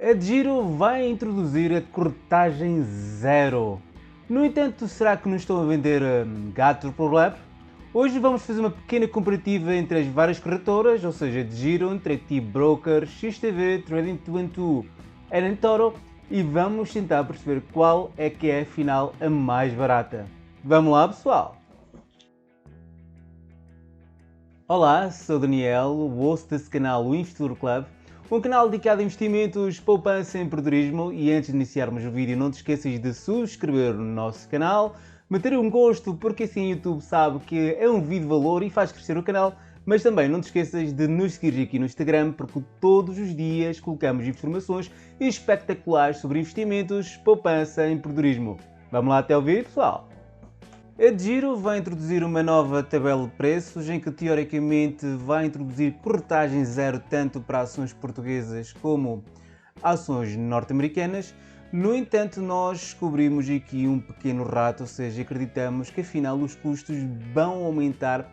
A DGIRO vai introduzir a corretagem zero. No entanto, será que nos estão a vender gato por lebre? Hoje vamos fazer uma pequena comparativa entre as várias corretoras, ou seja, DGIRO, Interactive Brokers, XTB, Trading212 e eToro, e vamos tentar perceber qual é que é afinal a mais barata. Vamos lá, pessoal! Olá, sou o Daniel, o host desse canal, o Investidor Club, um canal dedicado a investimentos, poupança e empreendedorismo. E antes de iniciarmos o vídeo, não te esqueças de subscrever no nosso canal, meter um gosto, porque assim o YouTube sabe que é um vídeo de valor e faz crescer o canal. Mas também não te esqueças de nos seguir aqui no Instagram, porque todos os dias colocamos informações espetaculares sobre investimentos, poupança e empreendedorismo. Vamos lá até o vídeo, pessoal! A DGIRO vai introduzir uma nova tabela de preços em que teoricamente vai introduzir corretagem zero tanto para ações portuguesas como ações norte-americanas. No entanto, nós descobrimos aqui um pequeno rato, ou seja, acreditamos que afinal os custos vão aumentar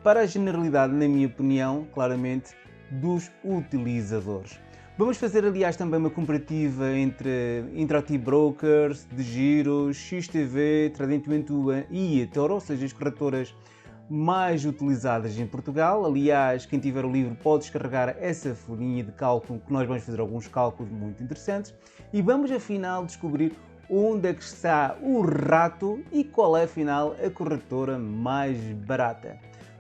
para a generalidade, na minha opinião, claramente, dos utilizadores. Vamos fazer, aliás, também uma comparativa entre Interactive Brokers, DGIRO, XTB, Trading212 e eToro, ou seja, as corretoras mais utilizadas em Portugal. Aliás, quem tiver o livro pode descarregar essa folhinha de cálculo, que nós vamos fazer alguns cálculos muito interessantes. E vamos, afinal, descobrir onde é que está o rato e qual é, afinal, a corretora mais barata.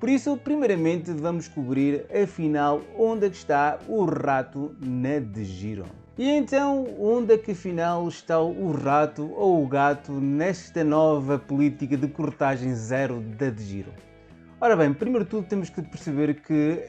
Por isso, primeiramente, vamos descobrir, afinal, onde é que está o rato na DGIRO. E então, onde é que afinal está o rato ou o gato nesta nova política de corretagem zero da DGIRO? Ora bem, primeiro de tudo temos que perceber que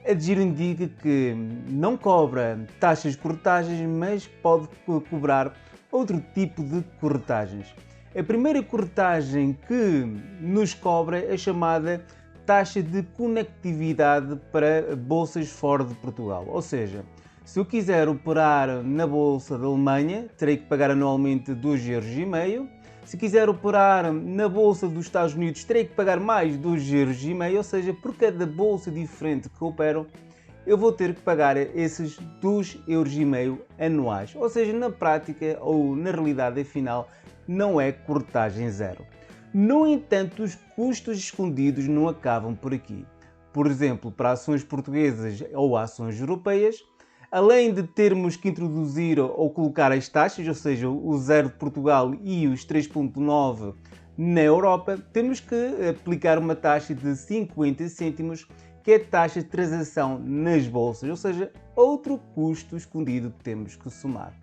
a DGIRO indica que não cobra taxas de corretagens, mas pode cobrar outro tipo de corretagens. A primeira corretagem que nos cobra é a chamada taxa de conectividade para bolsas fora de Portugal. Ou seja, se eu quiser operar na bolsa da Alemanha, terei que pagar anualmente 2,5 €. Se quiser operar na bolsa dos Estados Unidos, terei que pagar mais 2,5 €. Ou seja, por cada bolsa diferente que opero, eu vou ter que pagar esses 2,5 € anuais. Ou seja, na prática ou na realidade, afinal, não é corretagem zero. No entanto, os custos escondidos não acabam por aqui. Por exemplo, para ações portuguesas ou ações europeias, além de termos que introduzir ou colocar as taxas, ou seja, o 0 de Portugal e os 3,9 na Europa, temos que aplicar uma taxa de 50 cêntimos, que é a taxa de transação nas bolsas, ou seja, outro custo escondido que temos que somar.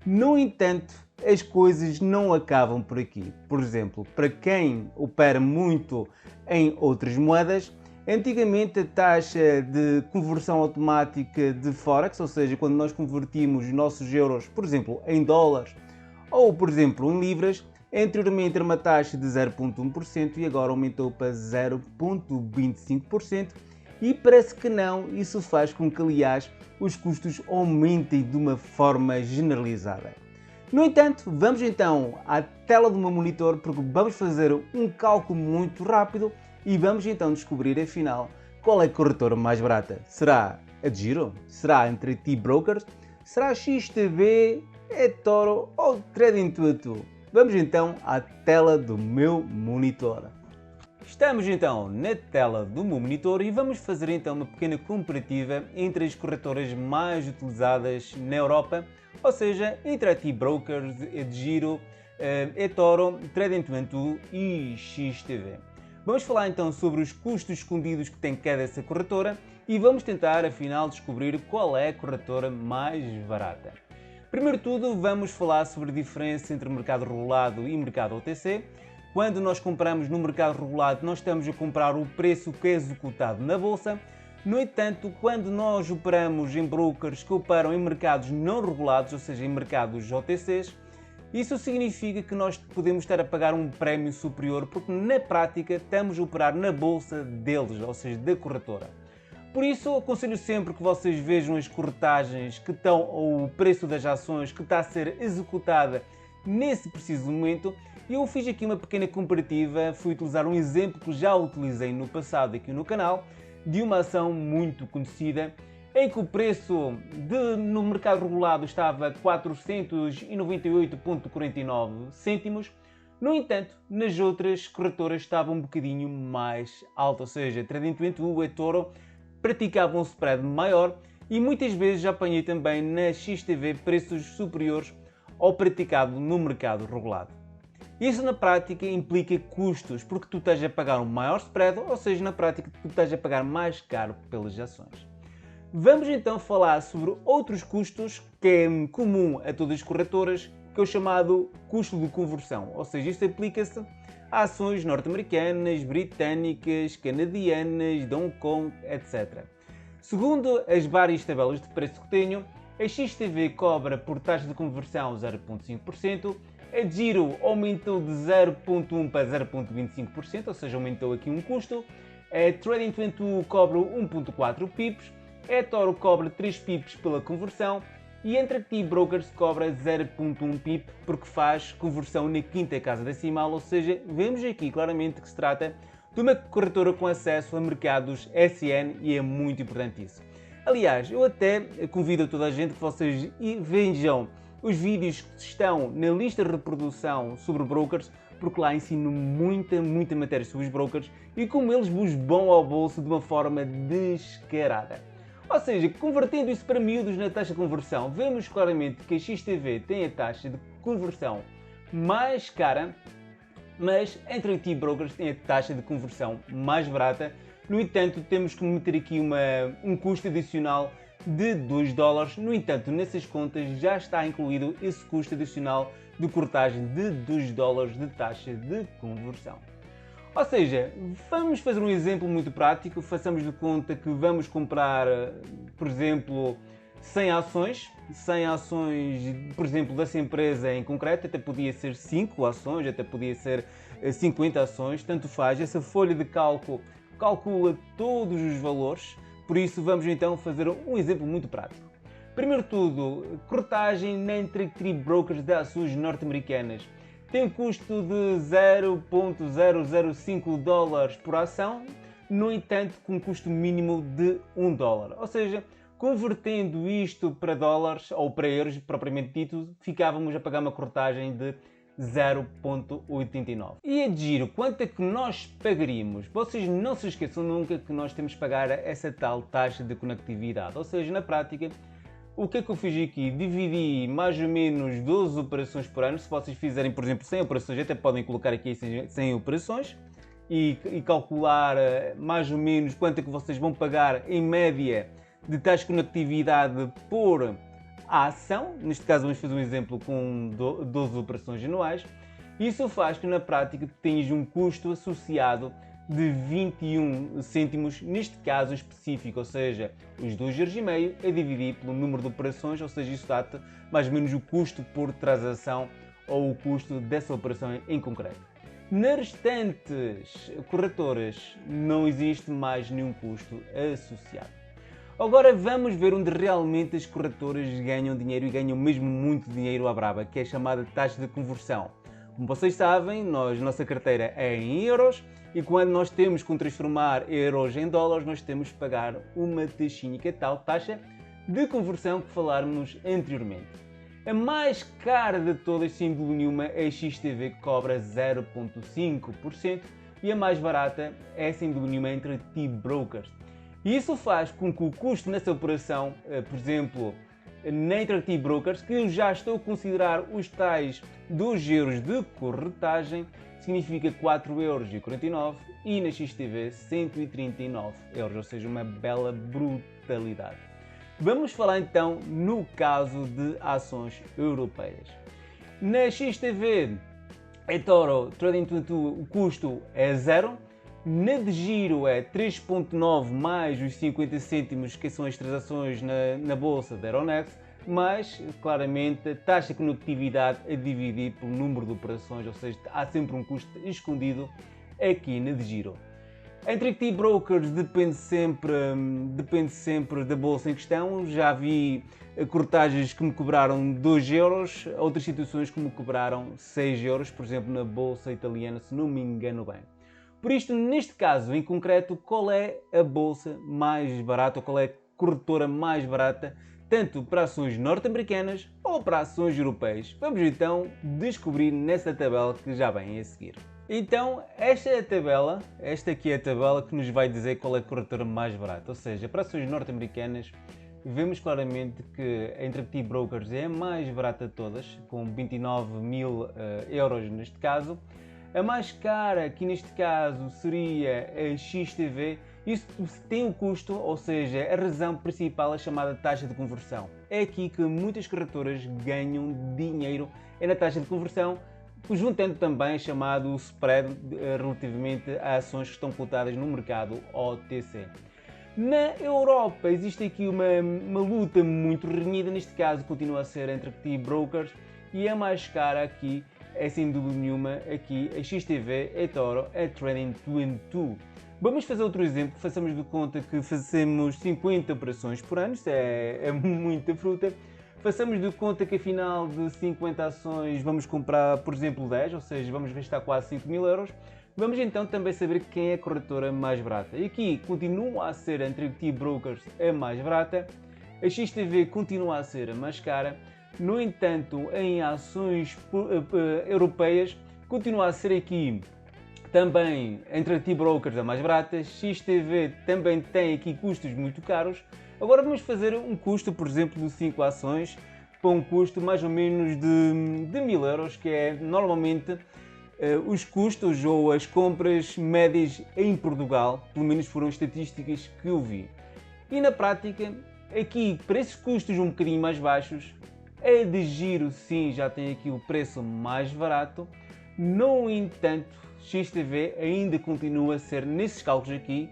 No entanto, as coisas não acabam por aqui. Por exemplo, para quem opera muito em outras moedas, antigamente a taxa de conversão automática de Forex, ou seja, quando nós convertimos os nossos euros, por exemplo, em dólares ou, por exemplo, em libras, anteriormente era uma taxa de 0,1% e agora aumentou para 0,25%. E parece que não, isso faz com que, aliás, os custos aumentem de uma forma generalizada. No entanto, vamos então à tela do meu monitor, porque vamos fazer um cálculo muito rápido e vamos então descobrir, afinal, qual é a corretora mais barata. Será a DGIRO? Será a Interactive Brokers? Será a XTB, eToro ou Trading212? Vamos então à tela do meu monitor. Estamos então na tela do meu monitor e vamos fazer então uma pequena comparativa entre as corretoras mais utilizadas na Europa, ou seja, Interactive Brokers, DGIRO, eToro, Trading212 e XTB. Vamos falar então sobre os custos escondidos que tem cada essa corretora e vamos tentar afinal descobrir qual é a corretora mais barata. Primeiro de tudo, vamos falar sobre a diferença entre mercado regulado e mercado OTC. Quando nós compramos no mercado regulado, nós estamos a comprar o preço que é executado na bolsa. No entanto, quando nós operamos em brokers que operam em mercados não regulados, ou seja, em mercados OTCs, isso significa que nós podemos estar a pagar um prémio superior, porque na prática estamos a operar na bolsa deles, ou seja, da corretora. Por isso, aconselho sempre que vocês vejam as corretagens que estão, ou o preço das ações que está a ser executada nesse preciso momento. Eu fiz aqui uma pequena comparativa, fui utilizar um exemplo que já utilizei no passado aqui no canal, de uma ação muito conhecida em que o preço no mercado regulado estava a 498,49 cêntimos. No entanto, nas outras corretoras estava um bocadinho mais alto, ou seja, Trading22 e eToro praticavam um spread maior e muitas vezes já apanhei também na XTV preços superiores ao praticado no mercado regulado. Isso na prática implica custos, porque tu estás a pagar um maior spread, ou seja, na prática tu estás a pagar mais caro pelas ações. Vamos então falar sobre outros custos que é comum a todas as corretoras, que é o chamado custo de conversão, ou seja, isto aplica-se a ações norte-americanas, britânicas, canadianas, de Hong Kong, etc. Segundo as várias tabelas de preço que tenho, a XTV cobra por taxa de conversão 0,5%, a Giro aumentou de 0,1% para 0,25%, ou seja, aumentou aqui um custo, a Trading22 cobra 1,4 pips, a eToro cobra 3 pips pela conversão e a Interactive Brokers cobra 0,1 pip porque faz conversão na quinta casa decimal, ou seja, vemos aqui claramente que se trata de uma corretora com acesso a mercados SN e é muito importante isso. Aliás, eu até convido a toda a gente que vocês vejam os vídeos que estão na lista de reprodução sobre brokers, porque lá ensino muita matéria sobre os brokers e como eles vos vão ao bolso de uma forma descarada. Ou seja, convertendo isso para miúdos na taxa de conversão, vemos claramente que a XTV tem a taxa de conversão mais cara, mas a Interactive Brokers tem a taxa de conversão mais barata. No entanto, temos que meter aqui um custo adicional de 2 dólares. No entanto, nessas contas já está incluído esse custo adicional de corretagem de 2 dólares de taxa de conversão. Ou seja, vamos fazer um exemplo muito prático. Façamos de conta que vamos comprar, por exemplo, 100 ações, por exemplo, dessa empresa em concreto, até podia ser 5 ações, até podia ser 50 ações, tanto faz. Essa folha de cálculo calcula todos os valores, por isso vamos então fazer um exemplo muito prático. Primeiro de tudo, corretagem na Interactive Brokers de ações norte-americanas. Tem um custo de 0,005 dólares por ação, no entanto com um custo mínimo de 1 dólar. Ou seja, convertendo isto para dólares ou para euros propriamente dito, ficávamos a pagar uma corretagem de 0,89. E a Giro, quanto é que nós pagaríamos? Vocês não se esqueçam nunca que nós temos que pagar essa tal taxa de conectividade. Ou seja, na prática, o que é que eu fiz aqui? Dividi mais ou menos 12 operações por ano. Se vocês fizerem, por exemplo, 100 operações, até podem colocar aqui 100 operações e calcular mais ou menos quanto é que vocês vão pagar em média de taxa de conectividade por a ação. Neste caso vamos fazer um exemplo com 12 operações anuais. Isso faz que na prática tenhas um custo associado de 21 cêntimos neste caso específico, ou seja, os 2,5 € a dividir pelo número de operações, ou seja, isso dá mais ou menos o custo por transação ou o custo dessa operação em concreto. Nas restantes corretoras não existe mais nenhum custo associado. Agora vamos ver onde realmente as corretoras ganham dinheiro e ganham mesmo muito dinheiro à braba, que é a chamada taxa de conversão. Como vocês sabem, nossa carteira é em euros e quando nós temos que transformar euros em dólares, nós temos que pagar uma taxinha, que é a tal taxa de conversão que falámos anteriormente. A mais cara de todas, sem dúvida nenhuma, é a XTV, que cobra 0,5%, e a mais barata é, sem dúvida nenhuma, a Interactive Brokers. E isso faz com que o custo nessa operação, por exemplo, na Interactive Brokers, que eu já estou a considerar os tais 2 € de corretagem, significa 4,49 € e na XTV 139 €, ou seja, uma bela brutalidade. Vamos falar então no caso de ações europeias. Na XTV, eToro, Trading22, o custo é 0. Na de Giro é 3,9 mais os 50 cêntimos que são as transações na bolsa da Euronext, mas claramente a taxa de conectividade a dividir pelo número de operações, ou seja, há sempre um custo escondido aqui na de Giro. A Interactive Brokers depende sempre da bolsa em questão. Já vi corretagens que me cobraram 2 €, outras situações que me cobraram 6 €, por exemplo na bolsa italiana, se não me engano bem. Por isto, neste caso em concreto, qual é a bolsa mais barata, ou qual é a corretora mais barata, tanto para ações norte-americanas ou para ações europeias. Vamos então descobrir nessa tabela que já vem a seguir. Então, esta é a tabela, esta aqui é a tabela que nos vai dizer qual é a corretora mais barata, ou seja, para ações norte-americanas, vemos claramente que a Interactive Brokers é a mais barata de todas, com 29.000 euros neste caso. A mais cara aqui neste caso seria a XTV. Isso tem um custo, ou seja, a razão principal é chamada taxa de conversão. É aqui que muitas corretoras ganham dinheiro, é na taxa de conversão, juntando também a chamado spread relativamente a ações que estão cotadas no mercado OTC. Na Europa existe aqui uma luta muito renhida, neste caso continua a ser entre Interactive Brokers e a mais cara aqui é sem dúvida nenhuma aqui a XTV, eToro, a Trading22. Vamos fazer outro exemplo, façamos de conta que fazemos 50 operações por ano, isto é muita fruta. Façamos de conta que afinal de 50 ações vamos comprar, por exemplo, 10, ou seja, vamos gastar quase 5.000 euros. Vamos então também saber quem é a corretora mais barata. E aqui continua a ser a Interactive Brokers a mais barata, a XTV continua a ser a mais cara. No entanto, em ações europeias, continua a ser aqui também a Interactive Brokers a mais barata, XTV também tem aqui custos muito caros. Agora vamos fazer um custo, por exemplo, de 5 ações, para um custo mais ou menos de 1.000 euros, que é normalmente os custos ou as compras médias em Portugal, pelo menos foram estatísticas que eu vi. E na prática, aqui para esses custos um bocadinho mais baixos, a de giro sim já tem aqui o preço mais barato. No entanto, XTV ainda continua a ser, nesses cálculos aqui,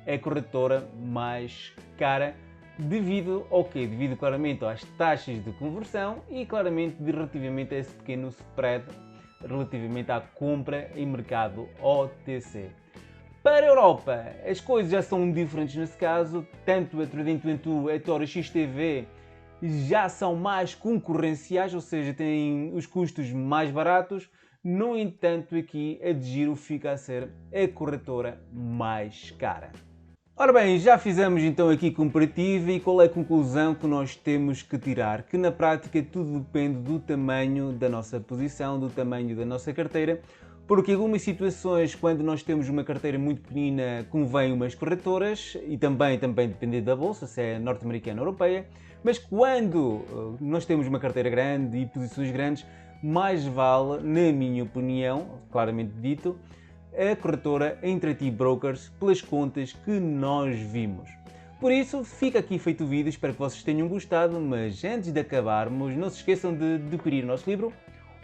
a corretora mais cara. Devido ao quê? Devido claramente às taxas de conversão e claramente relativamente a esse pequeno spread relativamente à compra em mercado OTC. Para a Europa, as coisas já são diferentes nesse caso, tanto a Trading22, a eToro e a XTV já são mais concorrenciais, ou seja, têm os custos mais baratos. No entanto, aqui a de giro fica a ser a corretora mais cara. Ora bem, já fizemos então aqui comparativo e qual é a conclusão que nós temos que tirar? Que na prática tudo depende do tamanho da nossa posição, do tamanho da nossa carteira, porque em algumas situações, quando nós temos uma carteira muito pequenina, convém umas corretoras e também depende da bolsa, se é norte-americana ou europeia, mas quando nós temos uma carteira grande e posições grandes, mais vale, na minha opinião, claramente dito, a corretora Interactive Brokers pelas contas que nós vimos. Por isso, fica aqui feito o vídeo, espero que vocês tenham gostado, mas antes de acabarmos, não se esqueçam de adquirir o nosso livro,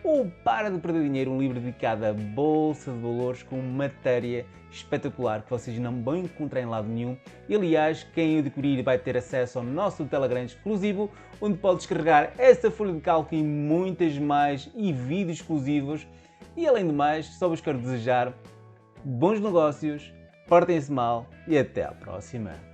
o Para de Perder Dinheiro, um livro dedicado à Bolsa de Valores com matéria espetacular que vocês não vão encontrar em lado nenhum. E aliás, quem o adquirir vai ter acesso ao nosso Telegram exclusivo, onde pode descarregar essa folha de cálculo e muitas mais e vídeos exclusivos. E além de mais, só vos quero desejar bons negócios, portem-se mal e até à próxima!